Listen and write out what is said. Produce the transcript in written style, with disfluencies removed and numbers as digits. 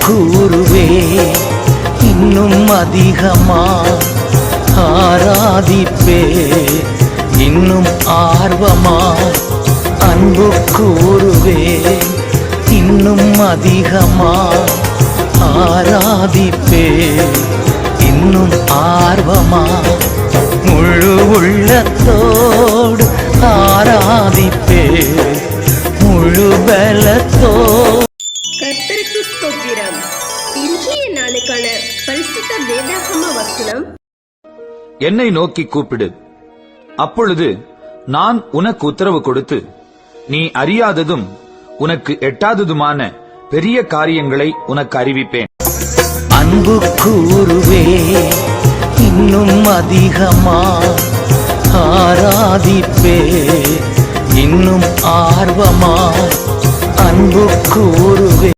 கூறுவே இன்னும் அதிகமா ஆராதிப்பே இன்னும் ஆர்வமா அன்பு கூறுவே இன்னும் அதிகமா ஆராதிப்பே இன்னும் ஆர்வமா முழு உள்ளத்தோடு ஆராதிப்பே முழு பலத்தோடு. கர்த்தருக்கு ஸ்தோத்திரம். இன்றைய நாளுக்கான பரிசுத்த வேதாகம வசனம், என்னை நோக்கி கூப்பிடு, அப்பொழுது நான் உனக்கு உத்தரவு கொடுத்து நீ அறியாததும் உனக்கு எட்டாததுமான பெரிய காரியங்களை உனக்கு அறிவிப்பேன். அன்பு கூறுவே இன்னும் அதிகமா ஆராதிப்பே இன்னும் ஆர்வமா அன்பு கூறுவே.